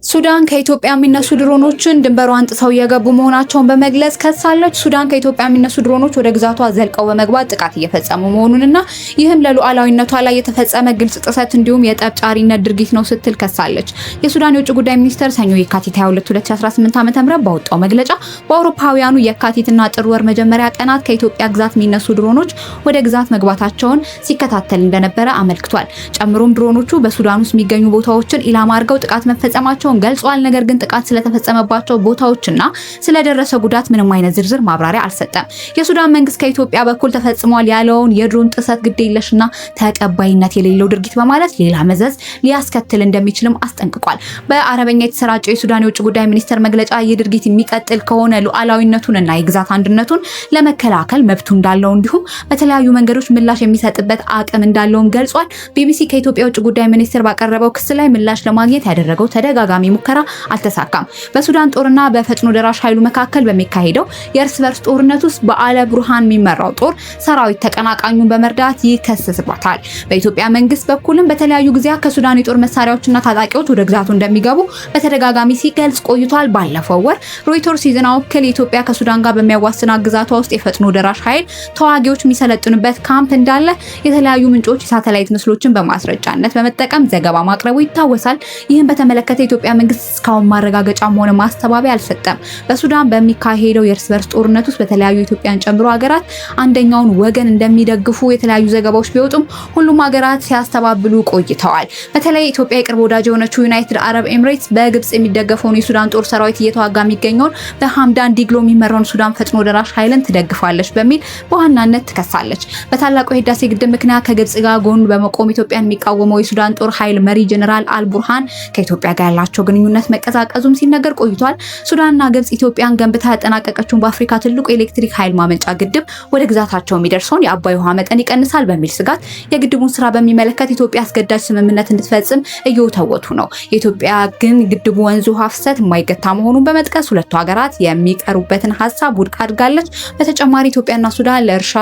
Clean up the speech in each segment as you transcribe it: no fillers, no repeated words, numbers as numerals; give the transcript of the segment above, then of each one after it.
ሱዳን ከኢትዮጵያ የሚነሱ ድሮኖችን ድንበሯን ጥሰው እየገቡ መሆናቸውን በመግለጽ ከሳለች። ሱዳን ከኢትዮጵያ የሚነሱ ድሮኖች ወደ ግዛቷ ዘልቀው በመግባት ጥቃት እየፈጸሙ መሆኑንና ይህም ለሉዓላዊነቷ ላይ የተፈጸመ ግልጽ ጥሰት እንዲሁም የጠብጫሪነት ድርጊት ነው ስትል ከሳለች። የሱዳን የውጭ ጉዳይ ሚኒስቴር ሰኞ የካቲት 22 2018 ዓ.ም ባወጣው መግለጫ በአውሮፓውያኑ የካቲትና ጥር ወር መጀመሪያ ቀናት ከኢትዮጵያ ግዛት የሚነሱ ድሮኖች ወደ ግዛት መግባታቸውን ሲከታተል እንደነበረ አመልክቷል። ጨምሮም ድሮኖቹ በሱዳን ውስጥ የሚገኙ ቦታዎችን ኢላማ አድርገው ጥቃት መፈጸማቸውን ገልጿል። ነገር ግን ጥቃት ስለተፈጸመባቸው ቦታዎችና ስለደረሰ ጉዳት ምንም አይነት ዝርዝር ማብራሪያ አልሰጠም። የሱዳን መንግስት ከኢትዮጵያ በኩል ተፈጽሟል ያለውን የድሮን ጥሰት ግዴለሽና ተቀባይነት የሌለው ድርጊት በማለት ሌላ መዘዝ ሊያስከትል እንደሚችልም አስጠንቅቋል። በአረበኛ የተሰራጨው የሱዳን የውጭ ጉዳይ ሚኒስቴር መግለጫ ይህ ድርጊት የሚቀጥል ከሆነ ሉዓላዊነቱንና የግዛት አንድነቱን ለመከላከል መብቱ እንዳለው እንዲሁም በተለያዩ መንገዶች ምላሽ የሚሰጥበት አቅም እንዳለውም ገልጿል። ቢቢሲ ከኢትዮጵያ የውጭ ጉዳይ ሚኒስቴር ባቀረበው ክስ ላይ ምላሽ ለማግኘት ያደረገው ተደጋጋሚ ሙከራ አልተሳካም። በሱዳን ጦርና በፈጥኖ ደራሽ ኃይሉ መካከል በሚካሄደው የእርስ በርስ ጦርነት ውስጥ በአለ ቡርሃን የሚመራው ጦር ሰራዊት ተቀናቃኙን በመርዳት ይከሰስባታል። በኢትዮጵያ መንግስት በኩልም በተለያዩ ጊዜያት ከሱዳን የጦር መሳሪያዎችና ታጣቂዎች ወደ ግዛቱ እንደሚገቡ በተደጋጋሚ ሲገልጽ ቆይቷል። ባለፈው ወር ሮይተርስ የዜና ወኪል ኢትዮጵያ ከሱዳን ጋር በሚያዋስናት ግዛቷ ውስጥ የፈጥኖ ደራሽ ኃይል ተዋጊዎች የሚሰለጥኑበት ካምፕ እንዳለ የተለያዩ ምንጮች የሳተላይት ምስሎችን በማስረጃነት በመጠቀም ዘገባ ማቅረቡ ይታወሳል። ይህን በተመለከተ የኢትዮጵያ መንግስት እስካሁን ማረጋገጫም ሆነ ማስተባበያ አልሰጠም። በሱዳን በሚካሄደው የእርስ በርስ ጦርነት ውስጥ በተለያዩ ኢትዮጵያን ጨምሮ ሀገራት አንደኛውን ወገን እንደሚደግፉ የተለያዩ ዘገባዎች ቢወጡም ሁሉም ሀገራት ሲያስተባብሉ ቆይተዋል። በተለይ ኢትዮጵያ የቅርብ ወዳጅ የሆነችው ዩናይትድ አረብ ኤምሬትስ በግብጽ የሚደገፈውን የሱዳን ጦር ሰራዊት እየተዋጋ የሚገኘውን በሐምዳን ዲግሎ የሚመራውን ሱዳን ፈጥኖ ደራሽ ኃይልን ትደግፋለች በሚል በዋናነት ትከሳለች። በታላቁ የህዳሴ ግድብ ምክንያት ከግብጽ ጋር ጎን በመቆም ኢትዮጵያን የሚቃወመው የሱዳን ጦር ኃይል መሪ ጀነራል አልቡርሃን ከኢትዮጵያ ጋር ያላቸው ግንኙነት መቀዛቀዙም ሲነገር ቆይቷል። ሱዳንና ግብጽ ኢትዮጵያን ገንብታ ያጠናቀቀችውን በአፍሪካ ትልቁ የኤሌክትሪክ ኃይል ማመንጫ ግድብ ወደ ግዛታቸው የሚደርሰውን የአባይ ውሃ መጠን ይቀንሳል በሚል ስጋት የግድቡን ስራ በሚመለከት ኢትዮጵያ አስገዳጅ ስምምነት እንድትፈጽም እየተወቱ ነው። የኢትዮጵያ ግን ግድቡ ወንዝ ውሃ ፍሰት የማይገታ መሆኑን በመጥቀስ ሁለቱ ሀገራት የሚቀሩበትን ሀሳብ ውድቅ አድርጋለች። በተጨማሪ ኢትዮጵያና ሱዳን ለእርሻ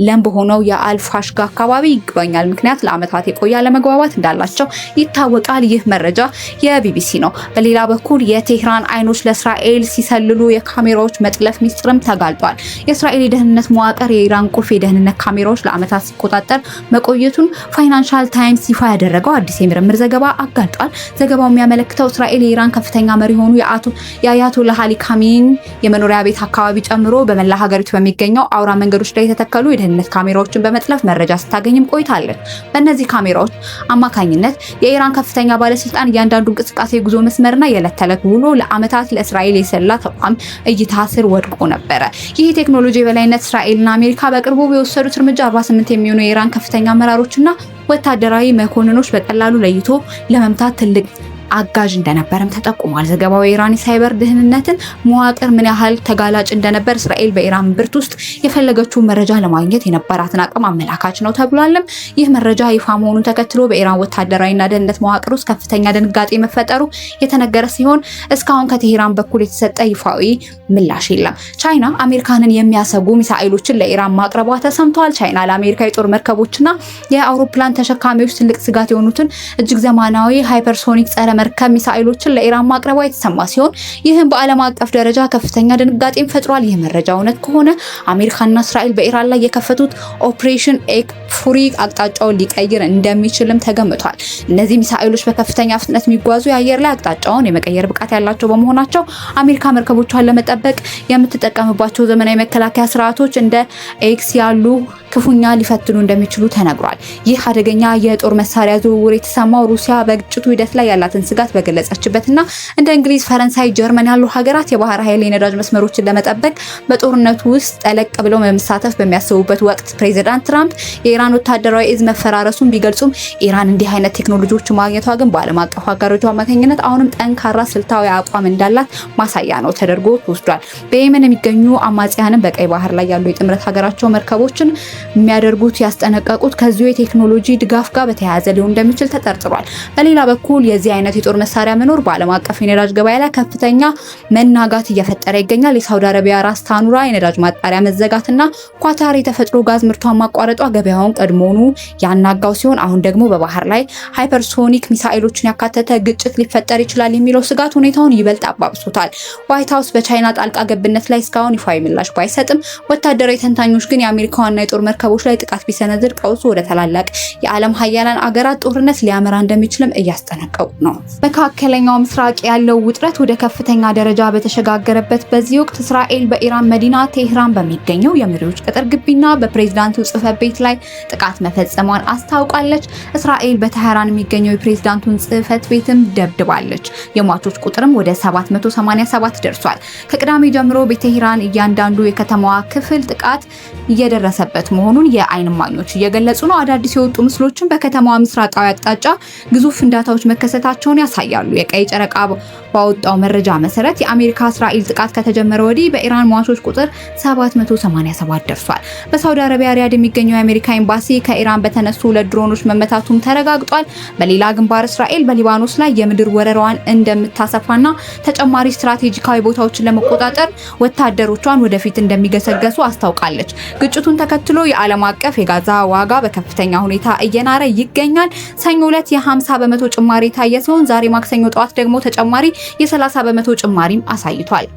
ለም በሆነው የአልፋሽጋ አካባቢ ይገባኛል ምክንያት ለዓመታት የቆየ አለመግባባት እንዳላቸው ይታወቃል። ይህ መረጃ የቢቢሲ ነው። በሌላ በኩል የቴህራን አይኖች ለእስራኤል ሲሰልሉ የካሜራዎች መጥለፍ ሚስጥርም ተጋልጧል። የእስራኤል የደህንነት መዋቅር የኢራን ቁልፍ የደህንነት ካሜራዎች ለዓመታት ሲቆጣጠር መቆየቱን ፋይናንሻል ታይምስ ይፋ ያደረገው አዲስ የምርምር ዘገባ አጋልጧል። ዘገባው የሚያመለክተው እስራኤል የኢራን ከፍተኛ መሪ የሆኑ የአያቶላህ አሊ ካሜኒ የመኖሪያ ቤት አካባቢ ጨምሮ በመላ ሀገሪቱ በሚገኘው አውራ መንገዶች ላይ የተተከሉ የደህንነት ካሜራዎችን በመጥለፍ መረጃ ስታገኝም ቆይታለች። በእነዚህ ካሜራዎች አማካኝነት የኢራን ከፍተኛ ባለስልጣን እያንዳንዱ እንቅስቃሴ የጉዞ መስመርና የዕለት ተዕለት ውሎ ለዓመታት ለእስራኤል የሰላ ተቋም እይታ ስር ወድቆ ነበረ። ይህ ቴክኖሎጂ የበላይነት እስራኤልና አሜሪካ በቅርቡ የወሰዱት እርምጃ 48 የሚሆኑ የኢራን ከፍተኛ አመራሮችና ወታደራዊ መኮንኖች በቀላሉ ለይቶ ለመምታት ትልቅ አጋዥ እንደነበረም ተጠቁሟል። ዘገባው የኢራን ሳይበር ደህንነትን መዋቅር ምን ያህል ተጋላጭ እንደነበር እስራኤል በኢራን ብርት ውስጥ የፈለገችውን መረጃ ለማግኘት የነበራትን አቅም አመላካች ነው ተብሏልም። ይህ መረጃ ይፋ መሆኑን ተከትሎ በኢራን ወታደራዊና ደህንነት መዋቅር ውስጥ ከፍተኛ ድንጋጤ መፈጠሩ የተነገረ ሲሆን እስካሁን ከቴህራን በኩል የተሰጠ ይፋዊ ምላሽ የለም። ቻይና አሜሪካንን የሚያሰጉ ሚሳኤሎችን ለኢራን ማቅረቧ ተሰምቷል። ቻይና ለአሜሪካ የጦር መርከቦችና የአውሮፕላን ተሸካሚዎች ትልቅ ስጋት የሆኑትን እጅግ ዘመናዊ ሃይፐርሶኒክ ጸረ መርከብ ሚሳኤሎችን ለኢራን ማቅረቧ የተሰማ ሲሆን ይህም በዓለም አቀፍ ደረጃ ከፍተኛ ድንጋጤን ፈጥሯል። ይህ መረጃ እውነት ከሆነ አሜሪካና እስራኤል በኢራን ላይ የከፈቱት ኦፕሬሽን ኤክፉሪ አቅጣጫውን ሊቀይር እንደሚችልም ተገምቷል። እነዚህ ሚሳኤሎች በከፍተኛ ፍጥነት የሚጓዙ የአየር ላይ አቅጣጫውን የመቀየር ብቃት ያላቸው በመሆናቸው አሜሪካ መርከቦቿን ለመጠበቅ የምትጠቀምባቸው ዘመናዊ መከላከያ ስርዓቶች እንደ ኤክስ ያሉ ክፉኛ ሊፈትኑ እንደሚችሉ ተነግሯል። ይህ አደገኛ የጦር መሳሪያ ዝውውር የተሰማው ሩሲያ በግጭቱ ሂደት ላይ ያላትን ስጋት በገለጸችበትና እንደ እንግሊዝ፣ ፈረንሳይ፣ ጀርመን ያሉ ሀገራት የባህር ኃይል የነዳጅ መስመሮችን ለመጠበቅ በጦርነቱ ውስጥ ጠለቅ ብለው መሳተፍ በሚያስቡበት ወቅት ፕሬዚዳንት ትራምፕ የኢራን ወታደራዊ እዝ መፈራረሱን ቢገልጹም ኢራን እንዲህ አይነት ቴክኖሎጂዎችን ማግኘቷ ግን በዓለም አቀፍ አጋሮቿ አማካኝነት አሁንም ጠንካራ ስልታዊ አቋም እንዳላት ማሳያ ነው ተደርጎ ተወስዷል። በየመን የሚገኙ አማጽያንን በቀይ ባህር ላይ ያሉ የጥምረት ሀገራቸው መርከቦችን የሚያደርጉት ያስጠነቀቁት ከዚሁ የቴክኖሎጂ ድጋፍ ጋር በተያያዘ ሊሆን እንደሚችል ተጠርጥሯል። በሌላ በኩል የዚህ አይነት የጦር መሳሪያ መኖር በዓለም አቀፍ የነዳጅ ገበያ ላይ ከፍተኛ መናጋት እየፈጠረ ይገኛል። የሳውዲ አረቢያ ራስ ታኑራ የነዳጅ ማጣሪያ መዘጋትና ኳታር የተፈጥሮ ጋዝ ምርቷን ማቋረጧ ገበያውን ቀድሞውኑ ያናጋው ሲሆን አሁን ደግሞ በባህር ላይ ሃይፐርሶኒክ ሚሳኤሎችን ያካተተ ግጭት ሊፈጠር ይችላል የሚለው ስጋት ሁኔታውን ይበልጥ አባብሶታል። ዋይት ሀውስ በቻይና ጣልቃ ገብነት ላይ እስካሁን ይፋዊ ምላሽ ባይሰጥም ወታደራዊ ተንታኞች ግን የአሜሪካ ዋና የጦር መርከቦች ላይ ጥቃት ቢሰነዝር ቀውሱ ወደ ታላላቅ የዓለም ሀያላን አገራት ጦርነት ሊያመራ እንደሚችልም እያስጠነቀቁ ነው። መካከለኛው ምስራቅ ያለው ውጥረት ወደ ከፍተኛ ደረጃ በተሸጋገረበት በዚህ ወቅት እስራኤል በኢራን መዲና ቴህራን በሚገኘው የመሪዎች ቅጥር ግቢና በፕሬዝዳንቱ ጽሕፈት ቤት ላይ ጥቃት መፈጸሟን አስታውቃለች። እስራኤል በቴህራን የሚገኘው የፕሬዝዳንቱን ጽሕፈት ቤትም ደብድባለች። የሟቾች ቁጥርም ወደ 787 ደርሷል። ከቅዳሜ ጀምሮ በቴህራን እያንዳንዱ የከተማዋ ክፍል ጥቃት እየደረሰበት መሆኑን የዓይን እማኞች እየገለጹ ነው። አዳዲስ የወጡ ምስሎችን በከተማዋ ምስራቃዊ አቅጣጫ ግዙፍ ፍንዳታዎች መከሰታቸውን ያሳያሉ። የቀይ ጨረቃ ባወጣው መረጃ መሰረት የአሜሪካ እስራኤል ጥቃት ከተጀመረ ወዲህ በኢራን ሟቾች ቁጥር 787 ደርሷል። በሳውዲ አረቢያ ሪያድ የሚገኘው የአሜሪካ ኤምባሲ ከኢራን በተነሱ 2 ድሮኖች መመታቱም ተረጋግጧል። በሌላ ግንባር እስራኤል በሊባኖስ ላይ የምድር ወረራዋን እንደምታሰፋና ተጨማሪ ስትራቴጂካዊ ቦታዎችን ለመቆጣጠር ወታደሮቿን ወደፊት እንደሚገሰገሱ አስታውቃለች። ግጭቱን ተከትሎ የዓለም አቀፍ የጋዛ ዋጋ በከፍተኛ ሁኔታ እየናረ ይገኛል። ሰኞ ዕለት የ50 በመቶ ጭማሪ ታየ ሲሆን ዛሬ ማክሰኞ ጠዋት ደግሞ ተጨማሪ የ30 በመቶ ጭማሪም አሳይቷል።